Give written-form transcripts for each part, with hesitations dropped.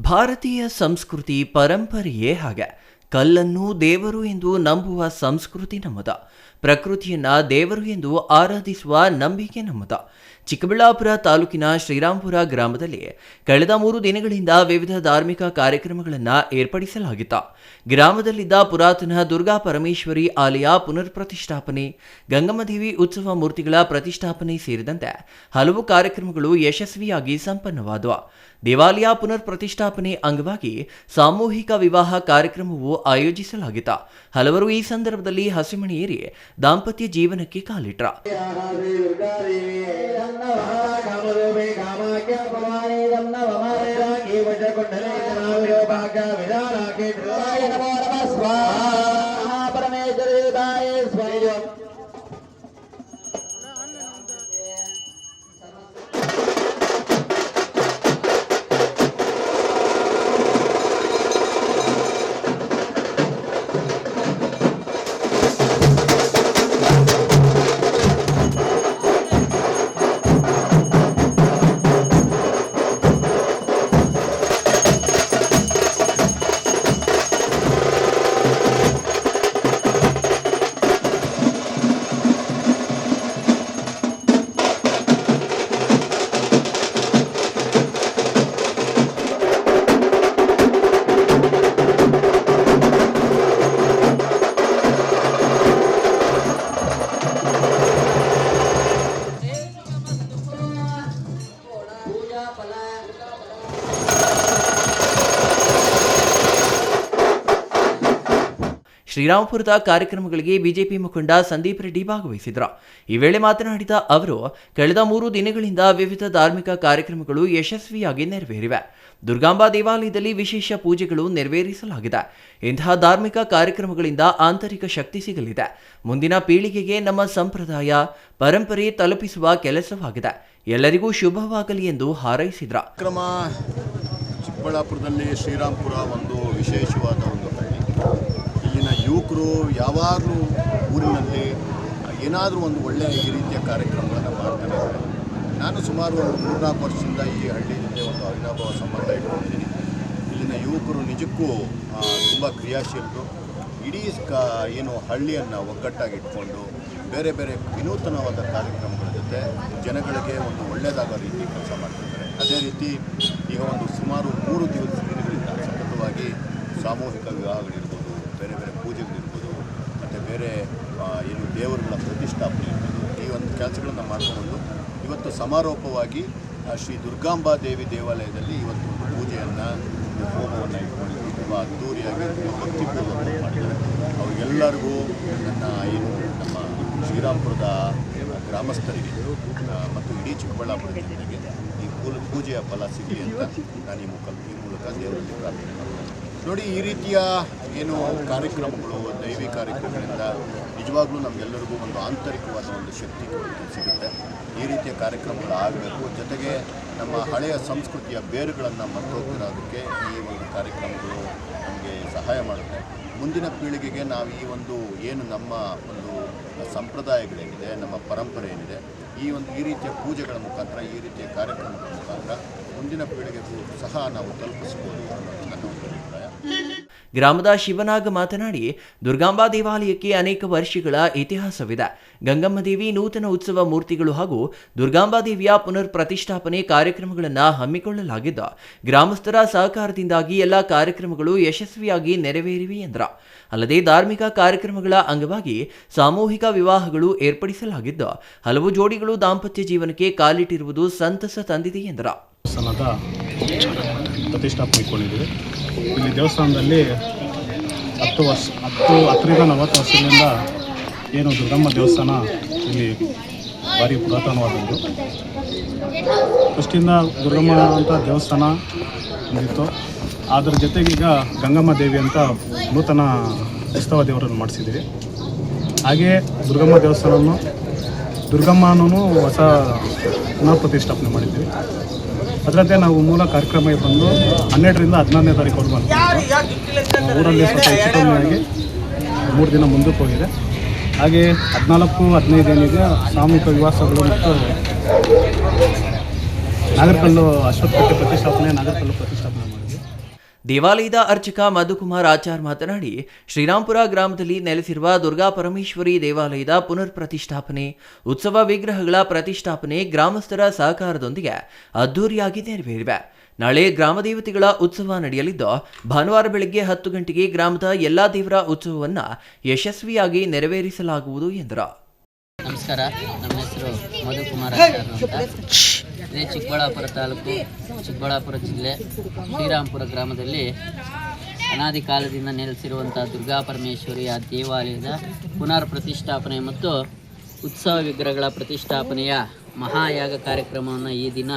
ಭಾರತೀಯ ಸಂಸ್ಕೃತಿ ಪರಂಪರೆಯೇ ಹಾಗೆ. ಕಲ್ಲನ್ನು ದೇವರು ಎಂದು ನಂಬುವ ಸಂಸ್ಕೃತಿ ನಮ್ಮದು. ಪ್ರಕೃತಿಯನ್ನ ದೇವರು ಎಂದು ಆರಾಧಿಸುವ ನಂಬಿಕೆ ನಮ್ಮದು. ಚಿಕ್ಕಬಳ್ಳಾಪುರ ತಾಲೂಕಿನ ಶ್ರೀರಾಂಪುರ ಗ್ರಾಮದಲ್ಲಿ ಕಳೆದ 3 ದಿನಗಳಿಂದ ವಿವಿಧ ಧಾರ್ಮಿಕ ಕಾರ್ಯಕ್ರಮಗಳನ್ನು ಏರ್ಪಡಿಸಲಾಗಿತ್ತು. ಗ್ರಾಮದಲ್ಲಿದ್ದ ಪುರಾತನ ದುರ್ಗಾ ಪರಮೇಶ್ವರಿ ಆಲಯ ಪುನರ್ ಪ್ರತಿಷ್ಠಾಪನೆ, ಗಂಗಮ್ಮದೇವಿ ಉತ್ಸವ ಮೂರ್ತಿಗಳ ಪ್ರತಿಷ್ಠಾಪನೆ ಸೇರಿದಂತೆ ಹಲವು ಕಾರ್ಯಕ್ರಮಗಳು ಯಶಸ್ವಿಯಾಗಿ ಸಂಪನ್ನವಾದವು. ದೇವಾಲಯ ಪುನರ್ ಪ್ರತಿಷ್ಠಾಪನೆ ಅಂಗವಾಗಿ ಸಾಮೂಹಿಕ ವಿವಾಹ ಕಾರ್ಯಕ್ರಮವು ಆಯೋಜಿಸಲಾಗಿತ್ತು. ಹಲವರು ಈ ಸಂದರ್ಭದಲ್ಲಿ ಹಸಿಮಣಿ ಏರಿ ದಾಂಪತ್ಯ ಜೀವನಕ್ಕೆ ಕಾಲಿಟ್ರ. ಶ್ರೀರಾಂಪುರದ ಕಾರ್ಯಕ್ರಮಗಳಿಗೆ ಬಿಜೆಪಿ ಮುಖಂಡ ಸಂದೀಪ್ ರೆಡ್ಡಿ ಭಾಗವಹಿಸಿದ್ರು. ಈ ವೇಳೆ ಮಾತನಾಡಿದ ಅವರು, ಕಳೆದ 3 ದಿನಗಳಿಂದ ವಿವಿಧ ಧಾರ್ಮಿಕ ಕಾರ್ಯಕ್ರಮಗಳು ಯಶಸ್ವಿಯಾಗಿ ನೆರವೇರಿವೆ. ದುರ್ಗಾಂಬಾ ದೇವಾಲಯದಲ್ಲಿ ವಿಶೇಷ ಪೂಜೆಗಳು ನೆರವೇರಿಸಲಾಗಿದೆ. ಇಂತಹ ಧಾರ್ಮಿಕ ಕಾರ್ಯಕ್ರಮಗಳಿಂದ ಆಂತರಿಕ ಶಕ್ತಿ ಸಿಗಲಿದೆ. ಮುಂದಿನ ಪೀಳಿಗೆಗೆ ನಮ್ಮ ಸಂಪ್ರದಾಯ ಪರಂಪರೆ ತಲುಪಿಸುವ ಕೆಲಸವಾಗಿದೆ. ಎಲ್ಲರಿಗೂ ಶುಭವಾಗಲಿ ಎಂದು ಹಾರೈಸಿದ್ರ. ಚಿಕ್ಕಬಳ್ಳಾಪುರದಲ್ಲಿ ಶ್ರೀರಾಂಪುರ ಒಂದು ವಿಶೇಷವಾದ ಒಂದು ಹಳ್ಳಿ. ಇಲ್ಲಿನ ಯುವಕರು ಯಾವಾಗಲೂ ಊರಿನಲ್ಲಿ ಏನಾದರೂ ಒಂದು ಒಳ್ಳೆಯ ಈ ರೀತಿಯ ಕಾರ್ಯಕ್ರಮಗಳನ್ನು ಮಾಡ್ತಾನೆ ಇದ್ದಾರೆ. ನಾನು ಸುಮಾರು ಒಂದು 3-4 ವರ್ಷದಿಂದ ಈ ಹಳ್ಳಿ ಜೊತೆ ಒಂದು ಅವಿನಾಭಾವ ಸಂಬಂಧ ಇಟ್ಕೊಂಡಿದ್ದೀನಿ. ಇಲ್ಲಿನ ಯುವಕರು ನಿಜಕ್ಕೂ ತುಂಬ ಕ್ರಿಯಾಶೀಲರು. ಇಡೀ ಏನು ಹಳ್ಳಿಯನ್ನು ಒಗ್ಗಟ್ಟಾಗಿ ಇಟ್ಕೊಂಡು ಬೇರೆ ಬೇರೆ ವಿನೂತನವಾದ ಕಾರ್ಯಕ್ರಮಗಳ ಜೊತೆ ಜನಗಳಿಗೆ ಒಂದು ಒಳ್ಳೆಯದಾಗೋ ರೀತಿ ಕೆಲಸ ಮಾಡ್ತಿದ್ದಾರೆ. ಅದೇ ರೀತಿ ಈಗ ಒಂದು ಸುಮಾರು 3 ದಿನಗಳಿಂದ ಸತತವಾಗಿ ಸಾಮೂಹಿಕ ವಿವಾಹಗಳಿರ್ಬೋದು, ಬೇರೆ ಬೇರೆ ಪೂಜೆಗಳಿರ್ಬೋದು, ಮತ್ತು ಬೇರೆ ಏನು ದೇವರುಗಳ ಪ್ರತಿಷ್ಠಾಪನೆ ಇರ್ಬೋದು, ಈ ಒಂದು ಕೆಲಸಗಳನ್ನು ಮಾಡಿಕೊಂಡು ಇವತ್ತು ಸಮಾರೋಪವಾಗಿ ಶ್ರೀ ದುರ್ಗಾಂಬಾ ದೇವಿ ದೇವಾಲಯದಲ್ಲಿ ಇವತ್ತು ಒಂದು ಪೂಜೆಯನ್ನು, ಹೋಮವನ್ನು ಇಟ್ಕೊಂಡಿದ್ದು ತುಂಬ ಅದ್ದೂರಿಯಾಗಿ ತುಂಬ ಭಕ್ತಿಪೂರ್ವಕವಾಗಿ ಮಾಡಿದ್ದಾರೆ. ಅವರಿಗೆಲ್ಲರಿಗೂ ನಮ್ಮ ಶ್ರೀರಾಂಪುರದ ಗ್ರಾಮಸ್ಥರಿಗೆ ಮತ್ತು ಇಡೀ ಚಿಕ್ಕಬಳ್ಳಾಪುರ ಜನತೆಗೆ ಈ ಪೂಜೆಯ ಫಲ ಸಿಗಲಿ ಅಂತ ನಾನು ಈ ಮೂಲಕ ದೇವರಲ್ಲಿ ಪ್ರಾರ್ಥನೆ ಮಾಡ್ತೀನಿ. ನೋಡಿ, ಈ ರೀತಿಯ ಏನು ಕಾರ್ಯಕ್ರಮಗಳು, ದೈವಿ ಕಾರ್ಯಕ್ರಮಗಳಿಂದ ನಿಜವಾಗ್ಲೂ ನಮಗೆಲ್ಲರಿಗೂ ಒಂದು ಆಂತರಿಕವಾದ ಒಂದು ಶಕ್ತಿ ಸಿಗುತ್ತೆ. ಈ ರೀತಿಯ ಕಾರ್ಯಕ್ರಮಗಳು ಆಗಬೇಕು. ಜೊತೆಗೆ ನಮ್ಮ ಹಳೆಯ ಸಂಸ್ಕೃತಿಯ ಬೇರುಗಳನ್ನು ಮರ್ತೋಗ್ತಿರೋದಕ್ಕೆ ಈ ಒಂದು ಕಾರ್ಯಕ್ರಮಗಳು ನಮಗೆ ಸಹಾಯ ಮಾಡುತ್ತೆ. ಮುಂದಿನ ಪೀಳಿಗೆಗೆ ನಾವು ಈ ಒಂದು ಏನು ನಮ್ಮ ಒಂದು ಸಂಪ್ರದಾಯಗಳೇನಿದೆ, ನಮ್ಮ ಪರಂಪರೆ ಏನಿದೆ, ಈ ರೀತಿಯ ಪೂಜೆಗಳ ಮುಖಾಂತರ, ಈ ರೀತಿಯ ಕಾರ್ಯಕ್ರಮಗಳ ಮುಖಾಂತರ ಮುಂದಿನ ಪೀಳಿಗೆಗೂ ಸಹ ನಾವು ತಲುಪಿಸಬಹುದು ಅನ್ನೋದು ನನ್ನ ಒಂದು ಅಭಿಪ್ರಾಯ. ಗ್ರಾಮದ ಶಿವನಾಗ ಮಾತನಾಡಿ, ದುರ್ಗಾಂಬಾ ದೇವಾಲಯಕ್ಕೆ ಅನೇಕ ವರ್ಷಗಳ ಇತಿಹಾಸವಿದೆ. ಗಂಗಮ್ಮದೇವಿ ನೂತನ ಉತ್ಸವ ಮೂರ್ತಿಗಳು ಹಾಗೂ ದುರ್ಗಾಂಬಾ ದೇವಿಯ ಪುನರ್ ಪ್ರತಿಷ್ಠಾಪನೆ ಕಾರ್ಯಕ್ರಮಗಳನ್ನು ಹಮ್ಮಿಕೊಳ್ಳಲಾಗಿದ್ದು, ಗ್ರಾಮಸ್ಥರ ಸಹಕಾರದಿಂದಾಗಿ ಎಲ್ಲ ಕಾರ್ಯಕ್ರಮಗಳು ಯಶಸ್ವಿಯಾಗಿ ನೆರವೇರಿವೆ ಎಂದರು. ಅಲ್ಲದೆ ಧಾರ್ಮಿಕ ಕಾರ್ಯಕ್ರಮಗಳ ಅಂಗವಾಗಿ ಸಾಮೂಹಿಕ ವಿವಾಹಗಳು ಏರ್ಪಡಿಸಲಾಗಿದ್ದು, ಹಲವು ಜೋಡಿಗಳು ದಾಂಪತ್ಯ ಜೀವನಕ್ಕೆ ಕಾಲಿಟ್ಟಿರುವುದು ಸಂತಸ ತಂದಿದೆ ಎಂದರು. ಪ್ರತಿಷ್ಠಾಪನೆ ಇಟ್ಕೊಂಡಿದ್ದೀವಿ. ಇಲ್ಲಿ ದೇವಸ್ಥಾನದಲ್ಲಿ 10ರಿಂದ 40 ವರ್ಷದಿಂದ ಏನು ದುರ್ಗಮ್ಮ ದೇವಸ್ಥಾನ ಇಲ್ಲಿ ಭಾರಿ ಪುರಾತನವಾದದ್ದು. ಫಸ್ಟಿಂದ ದುರ್ಗಮ್ಮ ಅಂತ ದೇವಸ್ಥಾನ ಬಂದಿತ್ತು. ಅದರ ಜೊತೆಗೀಗ ಗಂಗಮ್ಮ ದೇವಿ ಅಂತ ನೂತನ ಉತ್ಸವ ದೇವರನ್ನು ಮಾಡಿಸಿದ್ದೀವಿ. ಹಾಗೆಯೇ ದುರ್ಗಮ್ಮ ದೇವಸ್ಥಾನವನ್ನು ದುರ್ಗಮ್ಮನೂ ಹೊಸ ಪುನಃ ಪ್ರತಿಷ್ಠಾಪನೆ ಮಾಡಿದ್ದೀವಿ. ಅದರಂತೆ ನಾವು ಮೂಲ ಕಾರ್ಯಕ್ರಮ ಬಂದು 12ರಿಂದ 16ನೇ ತಾರೀಕುವರೆಗೂ ಅಂದ್ಕೊಂಡಿದ್ದು ಊರಲ್ಲಿ ಸ್ವಲ್ಪ ಹೆಚ್ಚು ಕಮ್ಮಿಯಾಗಿ 3 ದಿನ ಮುಂದಕ್ಕೆ ಹೋಗಿದೆ. ಹಾಗೆ 14-15 ಏನಿದೆ ಸಾಮೂಹಿಕ ವಿವಾಹಗಳು ಮತ್ತು ನಾಗರಕಲ್ಲು ಅಶ್ವತ್ಥಕಟ್ಟೆ ಪ್ರತಿಷ್ಠಾಪನೆ ಮಾಡಿದ್ವಿ. ದೇವಾಲಯದ ಅರ್ಚಕ ಮಧುಕುಮಾರ್ ಆಚಾರ್ ಮಾತನಾಡಿ, ಶ್ರೀರಾಂಪುರ ಗ್ರಾಮದಲ್ಲಿ ನೆಲೆಸಿರುವ ದುರ್ಗಾ ಪರಮೇಶ್ವರಿ ದೇವಾಲಯದ ಪುನರ್ ಪ್ರತಿಷ್ಠಾಪನೆ, ಉತ್ಸವ ವಿಗ್ರಹಗಳ ಪ್ರತಿಷ್ಠಾಪನೆ ಗ್ರಾಮಸ್ಥರ ಸಹಕಾರದೊಂದಿಗೆ ಅದ್ದೂರಿಯಾಗಿ ನೆರವೇರಿವೆ. ನಾಳೆ ಗ್ರಾಮದೇವತೆಗಳ ಉತ್ಸವ ನಡೆಯಲಿದ್ದು, ಭಾನುವಾರ ಬೆಳಗ್ಗೆ 10 ಗಂಟೆಗೆ ಗ್ರಾಮದ ಎಲ್ಲಾ ದೇವರ ಉತ್ಸವವನ್ನು ಯಶಸ್ವಿಯಾಗಿ ನೆರವೇರಿಸಲಾಗುವುದು ಎಂದರು. ನಮಸ್ಕಾರ, ನಮ್ಮ ಹೆಸರು ಮಧುಕುಮಾರ್ ಆಚಾರ್ ಅಂತ. ಇದೇ ಚಿಕ್ಕಬಳ್ಳಾಪುರ ತಾಲೂಕು, ಚಿಕ್ಕಬಳ್ಳಾಪುರ ಜಿಲ್ಲೆ, ಶ್ರೀರಾಂಪುರ ಗ್ರಾಮದಲ್ಲಿ ಅನಾದಿ ಕಾಲದಿಂದ ನೆಲೆಸಿರುವಂಥ ದುರ್ಗಾ ಪರಮೇಶ್ವರಿಯ ದೇವಾಲಯದ ಪುನರ್ ಪ್ರತಿಷ್ಠಾಪನೆ ಮತ್ತು ಉತ್ಸವ ವಿಗ್ರಹಗಳ ಪ್ರತಿಷ್ಠಾಪನೆಯ ಮಹಾಯಾಗ ಕಾರ್ಯಕ್ರಮವನ್ನು ಈ ದಿನ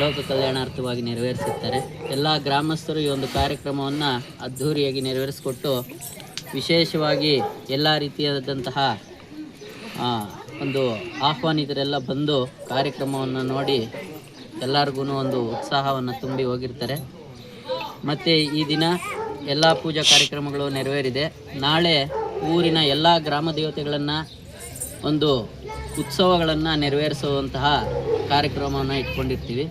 ಲೋಕ ಕಲ್ಯಾಣಾರ್ಥವಾಗಿ ನೆರವೇರಿಸುತ್ತಾರೆ. ಎಲ್ಲ ಗ್ರಾಮಸ್ಥರು ಈ ಒಂದು ಕಾರ್ಯಕ್ರಮವನ್ನು ಅದ್ಧೂರಿಯಾಗಿ ನೆರವೇರಿಸಿಕೊಟ್ಟು, ವಿಶೇಷವಾಗಿ ಎಲ್ಲ ರೀತಿಯಾದಂತಹ ಒಂದು ಆಹ್ವಾನಿತರೆಲ್ಲ ಬಂದು ಕಾರ್ಯಕ್ರಮವನ್ನು ನೋಡಿ ಎಲ್ಲರಿಗೂ ಒಂದು ಉತ್ಸಾಹವನ್ನು ತುಂಬಿ ಹೋಗಿರ್ತಾರೆ. ಮತ್ತು ಈ ದಿನ ಎಲ್ಲ ಪೂಜಾ ಕಾರ್ಯಕ್ರಮಗಳು ನೆರವೇರಿದೆ. ನಾಳೆ ಊರಿನ ಎಲ್ಲ ಗ್ರಾಮ ದೇವತೆಗಳನ್ನು ಒಂದು ಉತ್ಸವಗಳನ್ನು ನೆರವೇರಿಸುವಂತಹ ಕಾರ್ಯಕ್ರಮವನ್ನು ಇಟ್ಕೊಂಡಿರ್ತೀವಿ.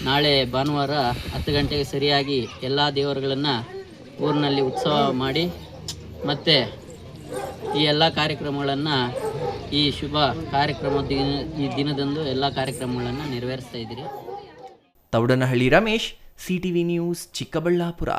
ನಾಳೆ ಭಾನುವಾರ 10 ಗಂಟೆಗೆ ಸರಿಯಾಗಿ ಎಲ್ಲ ದೇವರುಗಳನ್ನು ಊರಿನಲ್ಲಿ ಉತ್ಸವ ಮಾಡಿ ಮತ್ತು ಈ ಎಲ್ಲ ಕಾರ್ಯಕ್ರಮಗಳನ್ನು, ಈ ಶುಭ ಕಾರ್ಯಕ್ರಮದ ಈ ದಿನದಂದು ಎಲ್ಲ ಕಾರ್ಯಕ್ರಮಗಳನ್ನು ನೆರವೇರಿಸ್ತಾ ಇದ್ದೀರಿ. Thoudanahalli Ramesh, CTV news, Chikkaballapur.